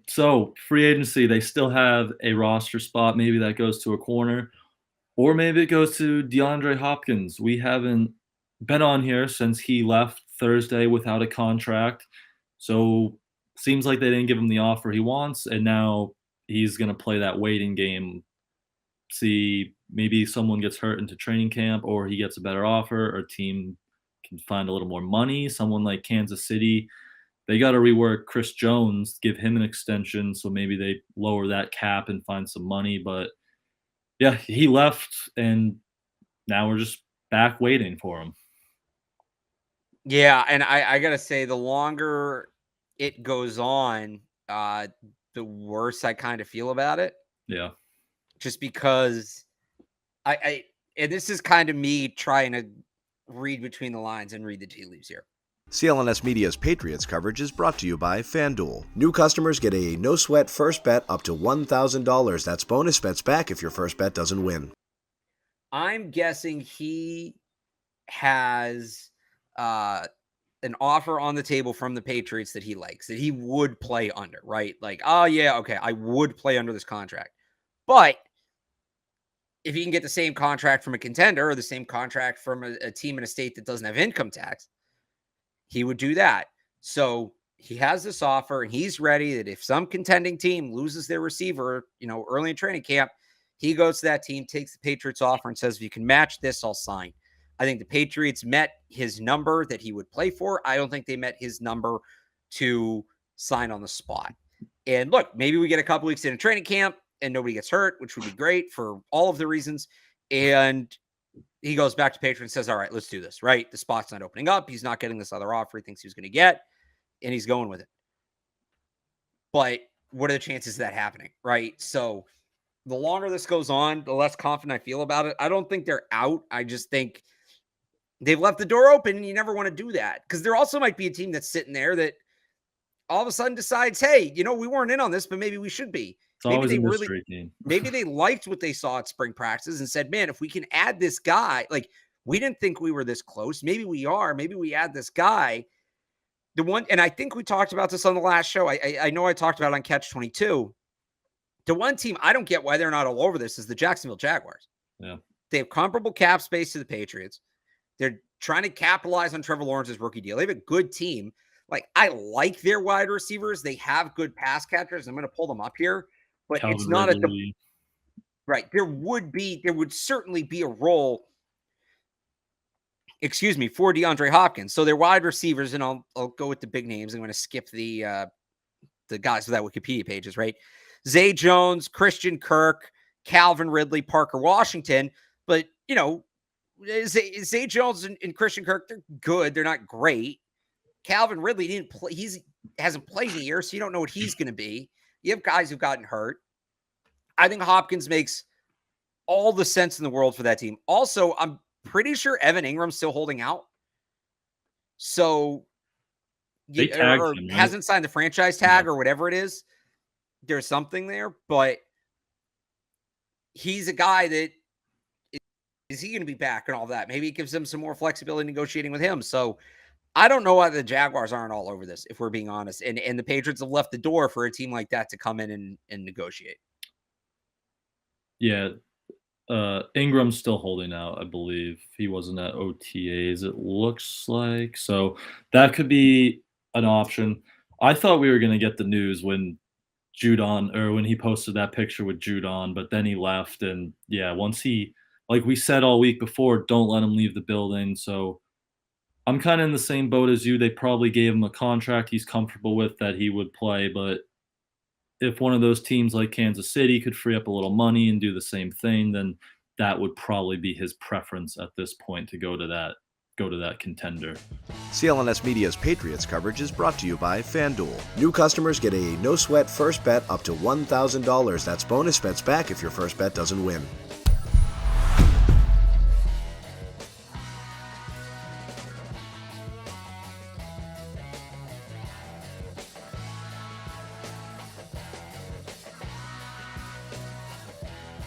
So free agency, they still have a roster spot. Maybe that goes to a corner, or maybe it goes to DeAndre Hopkins. We haven't been on here since he left Thursday without a contract. So seems like they didn't give him the offer he wants, and now he's going to play that waiting game. See, maybe someone gets hurt into training camp, or he gets a better offer, or a team can find a little more money. Someone like Kansas City, they got to rework Chris Jones, give him an extension, so maybe they lower that cap and find some money. But yeah, he left, and now we're just back waiting for him. Yeah, and I gotta say, the longer it goes on, the worse I kind of feel about it. Yeah. Just because and this is kind of me trying to read between the lines and read the tea leaves here. CLNS Media's Patriots coverage is brought to you by FanDuel. New customers get a no-sweat first bet up to $1,000. That's bonus bets back if your first bet doesn't win. I'm guessing he has an offer on the table from the Patriots that he likes, that he would play under, right? Like, oh yeah, okay, I would play under this contract. But if he can get the same contract from a contender or the same contract from a team in a state that doesn't have income tax, he would do that. So he has this offer, and he's ready that if some contending team loses their receiver, early in training camp, he goes to that team, takes the Patriots offer, and says, if you can match this, I'll sign. I think the Patriots met his number that he would play for. I don't think they met his number to sign on the spot. And look, maybe we get a couple weeks into training camp and nobody gets hurt, which would be great for all of the reasons. And he goes back to Patriots and says, all right, let's do this, right? The spot's not opening up. He's not getting this other offer he thinks he was going to get, and he's going with it. But what are the chances of that happening, right? So the longer this goes on, the less confident I feel about it. I don't think they're out. I just think they've left the door open, and you never want to do that, because there also might be a team that's sitting there that all of a sudden decides, hey, we weren't in on this, but maybe we should be. Maybe they really, maybe they liked what they saw at spring practices and said, man, if we can add this guy, like, we didn't think we were this close. Maybe we are. Maybe we add this guy. The one, and I think we talked about this on the last show. I know I talked about it on Catch 22. The one team I don't get why they're not all over this is the Jacksonville Jaguars. Yeah. They have comparable cap space to the Patriots. They're trying to capitalize on Trevor Lawrence's rookie deal. They have a good team. Like, I like their wide receivers. They have good pass catchers. I'm going to pull them up here, but Calvin it's not Ridley. Right. There would certainly be a role, for DeAndre Hopkins. So their wide receivers, and I'll go with the big names. I'm going to skip the guys without Wikipedia pages, right? Zay Jones, Christian Kirk, Calvin Ridley, Parker Washington. But, Zay Jones and Christian Kirk, they're good. They're not great. Calvin Ridley didn't play. Hasn't played in a year, so you don't know what he's going to be. You have guys who've gotten hurt. I think Hopkins makes all the sense in the world for that team. Also, I'm pretty sure Evan Ingram's still holding out. So They tagged him, right? Hasn't signed the franchise tag or whatever it is. There's something there, but he's a guy that is he going to be back and all that? Maybe it gives them some more flexibility negotiating with him. So I don't know why the Jaguars aren't all over this, if we're being honest. And the Patriots have left the door for a team like that to come in and negotiate. Yeah. Ingram's still holding out, I believe. He wasn't at OTAs, it looks like. So that could be an option. I thought we were going to get the news when when he posted that picture with Judon, but then he left. And yeah, once he, like we said all week before, don't let him leave the building. So I'm kind of in the same boat as you. They probably gave him a contract he's comfortable with that he would play. But if one of those teams like Kansas City could free up a little money and do the same thing, then that would probably be his preference at this point, to go to that contender. CLNS Media's Patriots coverage is brought to you by FanDuel. New customers get a no-sweat first bet up to $1,000. That's bonus bets back if your first bet doesn't win.